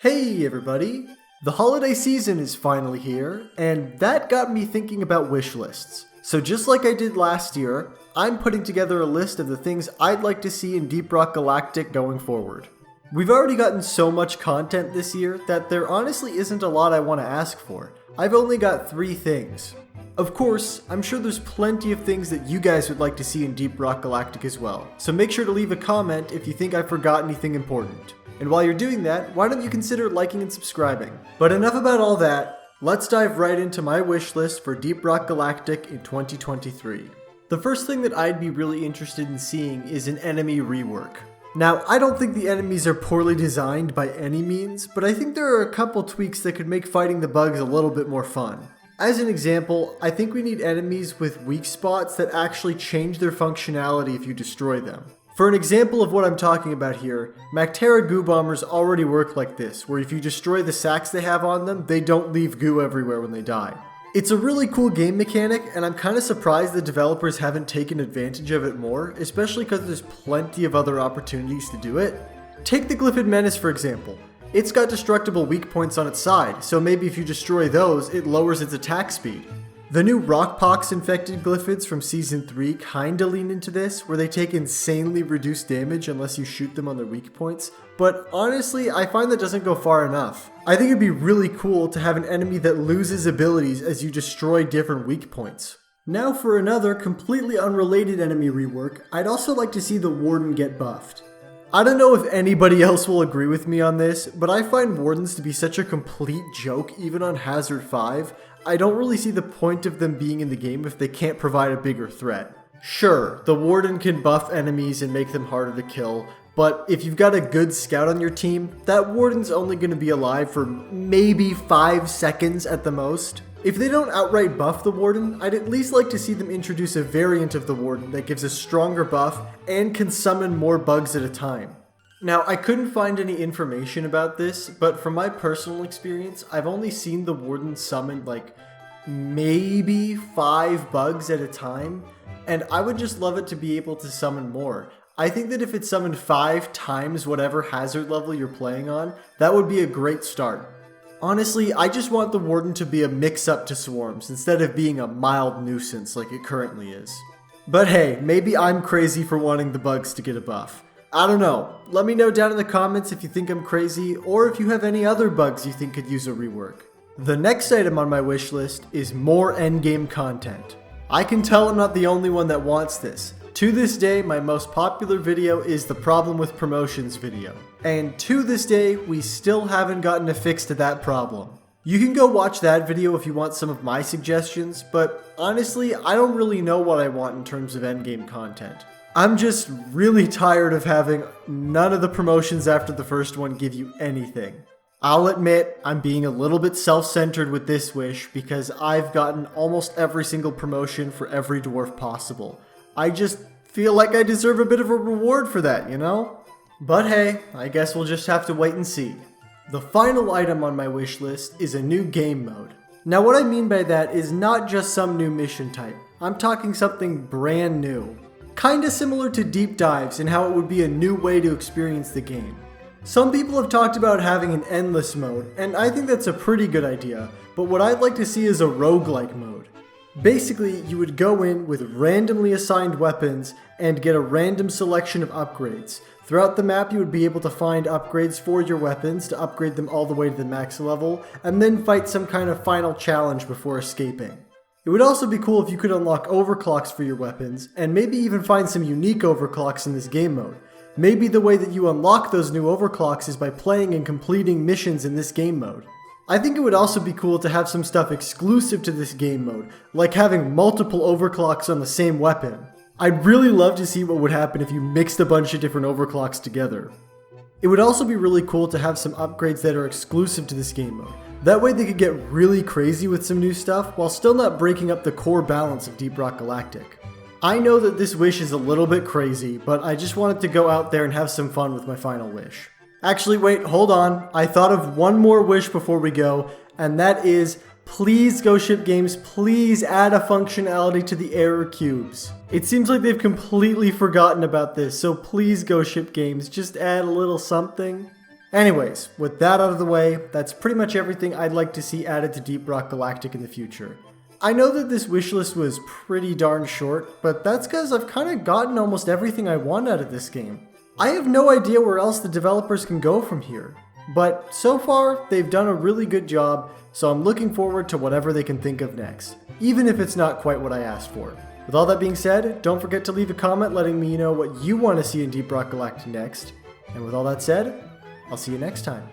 Hey everybody! The holiday season is finally here, and that got me thinking about wish lists. So just like I did last year, I'm putting together a list of the things I'd like to see in Deep Rock Galactic going forward. We've already gotten so much content this year that there honestly isn't a lot I want to ask for. I've only got 3 things. Of course, I'm sure there's plenty of things that you guys would like to see in Deep Rock Galactic as well, so make sure to leave a comment if you think I forgot anything important. And while you're doing that, why don't you consider liking and subscribing? But enough about all that, let's dive right into my wish list for Deep Rock Galactic in 2023. The first thing that I'd be really interested in seeing is an enemy rework. Now, I don't think the enemies are poorly designed by any means, but I think there are a couple tweaks that could make fighting the bugs a little bit more fun. As an example, I think we need enemies with weak spots that actually change their functionality if you destroy them. For an example of what I'm talking about here, Mactera goo bombers already work like this, where if you destroy the sacks they have on them, they don't leave goo everywhere when they die. It's a really cool game mechanic, and I'm kind of surprised the developers haven't taken advantage of it more, especially because there's plenty of other opportunities to do it. Take the Glyphid Menace for example. It's got destructible weak points on its side, so maybe if you destroy those, it lowers its attack speed. The new Rockpox infected Glyphids from Season 3 kinda lean into this, where they take insanely reduced damage unless you shoot them on their weak points, but honestly, I find that doesn't go far enough. I think it'd be really cool to have an enemy that loses abilities as you destroy different weak points. Now for another completely unrelated enemy rework, I'd also like to see the Warden get buffed. I don't know if anybody else will agree with me on this, but I find Wardens to be such a complete joke even on Hazard 5. I don't really see the point of them being in the game if they can't provide a bigger threat. Sure, the Warden can buff enemies and make them harder to kill, but if you've got a good scout on your team, that Warden's only going to be alive for maybe 5 seconds at the most. If they don't outright buff the Warden, I'd at least like to see them introduce a variant of the Warden that gives a stronger buff and can summon more bugs at a time. Now, I couldn't find any information about this, but from my personal experience, I've only seen the Warden summon like maybe 5 bugs at a time, and I would just love it to be able to summon more. I think that if it summoned 5 times whatever hazard level you're playing on, that would be a great start. Honestly, I just want the Warden to be a mix-up to swarms instead of being a mild nuisance like it currently is. But hey, maybe I'm crazy for wanting the bugs to get a buff. I don't know. Let me know down in the comments if you think I'm crazy, or if you have any other bugs you think could use a rework. The next item on my wish list is more endgame content. I can tell I'm not the only one that wants this. To this day, my most popular video is the problem with promotions video. And to this day, we still haven't gotten a fix to that problem. You can go watch that video if you want some of my suggestions, but honestly, I don't really know what I want in terms of endgame content. I'm just really tired of having none of the promotions after the first one give you anything. I'll admit, I'm being a little bit self-centered with this wish because I've gotten almost every single promotion for every dwarf possible. I just feel like I deserve a bit of a reward for that, you know? But hey, I guess we'll just have to wait and see. The final item on my wish list is a new game mode. Now what I mean by that is not just some new mission type. I'm talking something brand new. Kinda similar to deep dives in how it would be a new way to experience the game. Some people have talked about having an endless mode, and I think that's a pretty good idea, but what I'd like to see is a roguelike mode. Basically, you would go in with randomly assigned weapons and get a random selection of upgrades. Throughout the map, you would be able to find upgrades for your weapons to upgrade them all the way to the max level, and then fight some kind of final challenge before escaping. It would also be cool if you could unlock overclocks for your weapons, and maybe even find some unique overclocks in this game mode. Maybe the way that you unlock those new overclocks is by playing and completing missions in this game mode. I think it would also be cool to have some stuff exclusive to this game mode, like having multiple overclocks on the same weapon. I'd really love to see what would happen if you mixed a bunch of different overclocks together. It would also be really cool to have some upgrades that are exclusive to this game mode. That way they could get really crazy with some new stuff while still not breaking up the core balance of Deep Rock Galactic. I know that this wish is a little bit crazy, but I just wanted to go out there and have some fun with my final wish. Actually, wait, hold on. I thought of one more wish before we go, and that is, please Ghost Ship Games, please add a functionality to the error cubes. It seems like they've completely forgotten about this, so please Ghost Ship Games, just add a little something. Anyways, with that out of the way, that's pretty much everything I'd like to see added to Deep Rock Galactic in the future. I know that this wishlist was pretty darn short, but that's because I've kind of gotten almost everything I want out of this game. I have no idea where else the developers can go from here, but so far they've done a really good job, so I'm looking forward to whatever they can think of next, even if it's not quite what I asked for. With all that being said, don't forget to leave a comment letting me know what you want to see in Deep Rock Galactic next, and with all that said, I'll see you next time.